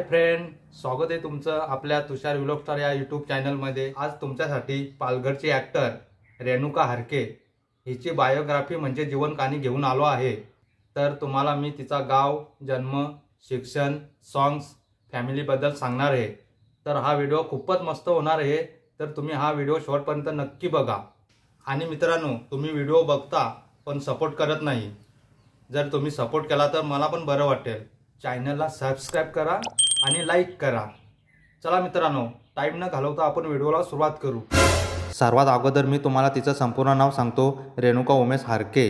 Hi friend, स्वागत आहे तुमचं आपल्या तुषार व्लॉग स्टार या यूट्यूब चॅनलमध्ये। आज तुमच्यासाठी पालघरची ॲक्टर रेणुका हरके हिची बायोग्राफी म्हणजे जीवन कहाणी घेऊन आलो आहे। तर तुम्हाला मी तिचा गाव, जन्म, शिक्षण, सॉंग्स, फॅमिलीबद्दल सांगणार आहे। तर हा व्हिडिओ खूपच मस्त होणार आहे, तर तुम्ही हा व्हिडिओ शेवटपर्यंत नक्की बघा। आणि मित्रांनो, तुम्ही व्हिडिओ बघता पण सपोर्ट करत नाही। जर तुम्ही सपोर्ट केला तर मला पण बरं वाटेल। चॅनलला सबस्क्राइब करा आणि लाईक करा। चला मित्रांनो, टाइम न घालवता आपण व्हिडिओला सुरुवात करू। सर्वात अगोदर मी तुम्हाला तिचं संपूर्ण नाव सांगतो। रेणुका उमेश हरके।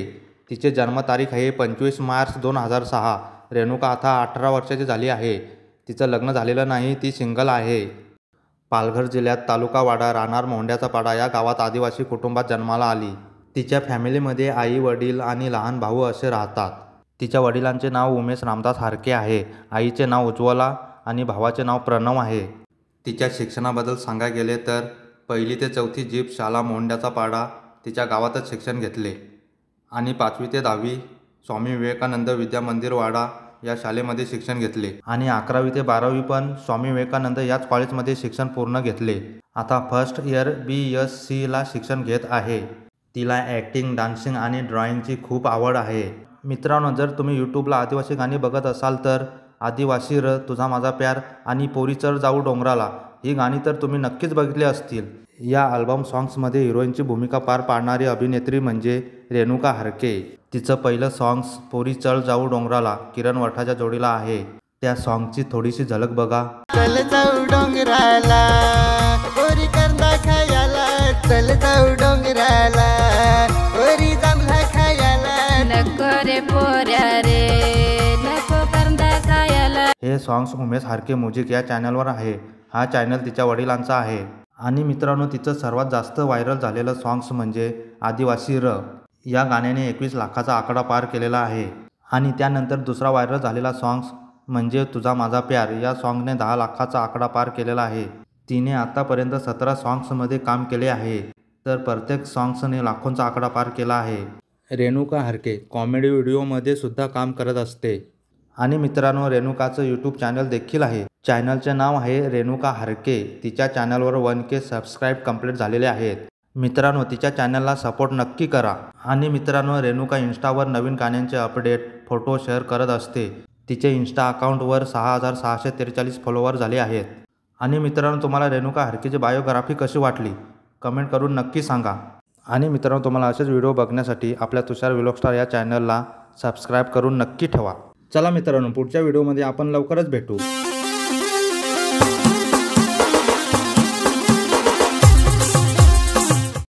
तिचे जन्मतारीख आहे 25 मार्च 2006। रेणुका आता 18 वर्षाची झाली आहे। तिचं लग्न झालेलं नाही, ती सिंगल आहे। पालघर जिल्ह्यात तालुका वाडा, राहणार मोंड्याचा पाडा या गावात आदिवासी कुटुंबात जन्माला आली। तिच्या फॅमिलीमध्ये आई, वडील आणि लहान भाऊ असे राहतात। तिच्या वडिलांचे नाव उमेश रामदास हरके आहे, आईचे नाव उज्ज्वला आणि भावाचे नाव प्रणव आहे। तिच्या शिक्षणाबद्दल सांगायला गेले तर 1ली ते 4थी जीप शाळा मोंड्याचा पाडा तिच्या गावातच शिक्षण घेतले आणि 5वी ते 10वी स्वामी विवेकानंद विद्या मंदिर वाडा या शाळेमध्ये शिक्षण घेतले आणि 11वी ते 12वी पण स्वामी विवेकानंद याच कॉलेजमध्ये शिक्षण पूर्ण घेतले। आता फर्स्ट इयर BSc ला शिक्षण घेत आहे। तिला ॲक्टिंग, डान्सिंग आणि ड्रॉइंगची खूप आवड आहे। मित्रांनो, जर तुम्ही यूट्यूबला आदिवासी गाणी बघत असाल तर आदिवासी र, तुझा माझा प्यार आणि पोरी चढ जाऊ डोंगराला ही गाणी तर तुम्ही नक्कीच बघितली असतील। या अल्बम सॉंग्समध्ये हिरोईनची भूमिका पार पाडणारी अभिनेत्री म्हणजे रेणुका हरके। तिचं पहिलं सॉंग्स पोरी चढ जाऊ डोंगराला किरण वठाच्या जोडीला आहे। त्या सॉंगची थोडीशी झलक बघा। चल जाऊ डोंगराला पोरी करदा खायला, चल जाऊ डोंगराला पोरी जमला खायला, नको रे पोऱ्या रे नको करदा खायला। हे सॉंग्स उमेश हरके म्युझिक या चॅनलवर आहे। हा चॅनल तिच्या वडिलांचा आहे। आणि मित्रांनो, तिचं सर्वात जास्त व्हायरल झालेलं सॉंग्स म्हणजे आदिवासी र। या गाण्याने 21 लाखाचा आकडा पार केलेला आहे। आणि त्यानंतर दुसरा व्हायरल झालेला सॉंग्स म्हणजे तुझा माझा प्यार या सॉंगने 10 लाखाचा आकडा पार केलेला आहे। तिने आतापर्यंत 17 सॉंग्समध्ये काम केले आहे, तर प्रत्येक सॉंग्सने लाखोंचा आकडा पार केला आहे। रेणुका हरके कॉमेडी व्हिडिओमध्ये सुद्धा काम करत असते। आणि मित्रांनो, रेणुकाचं यूट्यूब चॅनल देखील आहे। चॅनलचे नाव आहे रेणुका हरके। तिच्या चॅनलवर 1K सबस्क्राईब कंप्लीट झालेले आहेत। मित्रांनो, तिच्या चॅनलला सपोर्ट नक्की करा। आणि मित्रांनो, रेणुका इन्स्टावर नवीन गाण्यांचे अपडेट, फोटो शेअर करत असते। तिचे इन्स्टा अकाउंटवर 6643 फॉलोअर झाले आहेत। आणि मित्रांनो, तुम्हाला रेणुका हरकेची बायोग्राफी कशी वाटली कमेंट करून नक्की सांगा। आणि मित्रांनो, तुम्हाला असेच व्हिडिओ बघण्यासाठी आपल्या तुषार व्लॉग स्टार या चॅनलला सबस्क्राईब करून नक्की ठेवा। चला मित्रांनो, पुढच्या व्हिडिओमध्ये आपण लवकरच भेटू।